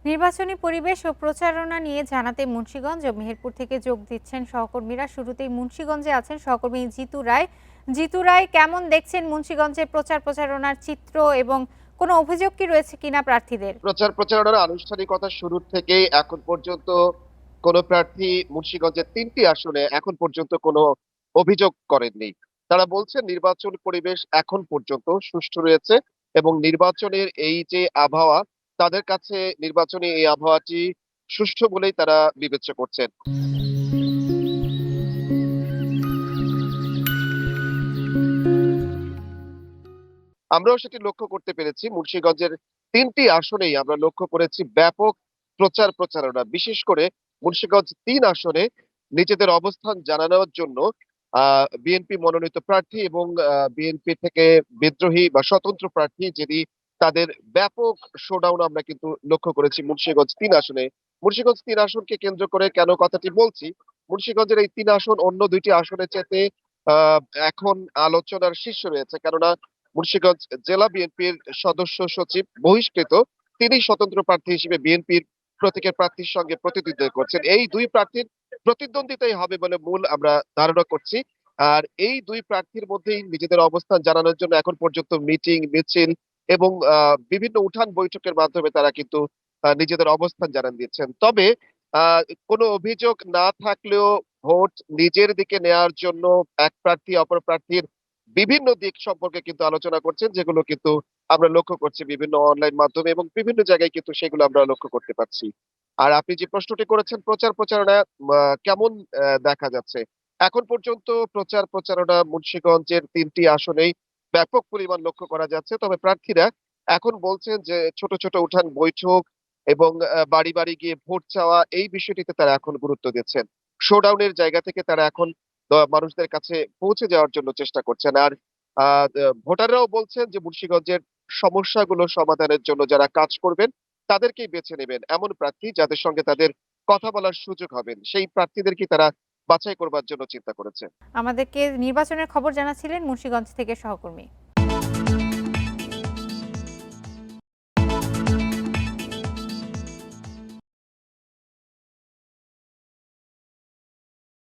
নির্বাচনী পরিবেশ ও প্রচারণা নিয়ে জানাতে মুন্সিগঞ্জ ও মেহেরপুর থেকে যোগ দিচ্ছেন সহকর্মীরা। শুরুতেই মুন্সিগঞ্জে আছেন সহকর্মী জিতু রায়। জিতু রায়, কেমন দেখছেন মুন্সিগঞ্জে প্রচারণার চিত্র এবং কোনো অভিযোগ কি রয়েছে কিনা প্রার্থীদের? প্রচারণার আনুষ্ঠানিকতা শুরুর থেকেই এখন পর্যন্ত কোনো প্রার্থী মুন্সিগঞ্জের ৩টি আসনে এখন পর্যন্ত কোনো অভিযোগ করেননি। তারা বলছেন নির্বাচন পরিবেশ এখন পর্যন্ত সুষ্ঠু রয়েছে এবং নির্বাচনের এই যে আবহাওয়া, তাদের কাছে নির্বাচনী এই আবহাওয়াটি সুষ্ঠু বলেই তারা বিবেচ্য করছেন। আমরাও সেটি লক্ষ্য করতে পেরেছি। মুন্সিগঞ্জের ৩টি আসনেই আমরা লক্ষ্য করেছি ব্যাপক প্রচারণা। বিশেষ করে মুন্সিগঞ্জ ৩ আসনে নিজেদের অবস্থান জানানোর জন্য বিএনপি মনোনীত প্রার্থী এবং বিএনপি থেকে বিদ্রোহী বা স্বতন্ত্র প্রার্থী যিনি, তাদের ব্যাপক শোডাউন আমরা কিন্তু লক্ষ্য করেছি মুন্সিগঞ্জ ৩ আসনে। মুন্সিগঞ্জ ৩ আসনকে কেন্দ্র করে কেন কথাটি বলছি? মুন্সিগঞ্জের এই ৩ আসন অন্য ২টি আসনের চাইতে আ এখন আলোচনার শীর্ষে রয়েছে। কেননা মুন্সিগঞ্জ জেলা বিএনপির সদস্য সচিব বহিষ্কৃত, তিনি স্বতন্ত্র প্রার্থী হিসেবে বিএনপির প্রতীকের প্রার্থীর সঙ্গে প্রতিদ্বন্দ্বিতা করছেন। এই দুই প্রার্থীর প্রতিদ্বন্দ্বিতাই হবে বলে মূল আমরা ধারণা করছি। আর এই দুই প্রার্থীর মধ্যেই নিজেদের অবস্থান জানানোর জন্য এখন পর্যন্ত মিটিং, মিছিল এবং বিভিন্ন উঠান বৈঠকের মাধ্যমে তারা কিন্তু নিজেদের অবস্থান জানান দিচ্ছেন। তবে আ কোনো অভিযোগ না থাকলেও ভোট নিজের দিকে নেয়ার জন্য এক প্রার্থী অপর প্রার্থীর বিভিন্ন দিক সম্পর্কে কিন্তু আলোচনা করছেন, যেগুলো কিন্তু আমরা লক্ষ্য করছি বিভিন্ন অনলাইন মাধ্যমে এবং বিভিন্ন জায়গায় কিন্তু সেগুলো আমরা লক্ষ্য করতে পারছি। আর আপনি যে প্রশ্নটি করেছেন প্রচারণা কেমন দেখা যাচ্ছে? এখন পর্যন্ত প্রচারণা মুন্সিগঞ্জের ৩টি আসনেই ব্যাপক পরিমাণ লক্ষ্য করা যাচ্ছে। তবে প্রার্থীরা এখন বলছেন যে ছোট উঠান বৈঠক এবং বাড়ি গিয়ে ভোট চাওয়া, এই বিষয়টিতে তারা এখন গুরুত্ব দিচ্ছেন। শোডাউনের জায়গা থেকে তারা এখন মানুষদের কাছে পৌঁছে যাওয়ার জন্য চেষ্টা করছেন। আর আ ভোটাররাও বলছেন যে মুন্সিগঞ্জের সমস্যাগুলো সমাধানের জন্য যারা কাজ করবেন তাদেরকেই বেছে নেবেন। এমন প্রার্থী যাদের সঙ্গে তাদের কথা বলার সুযোগ হবেন, সেই প্রার্থীদেরকেই তারা বাছাই করবার জন্য চিন্তা করেছে। আমাদেরকে নির্বাচনের খবর জানাচ্ছিলেন মুন্সিগঞ্জ থেকে সহকর্মী।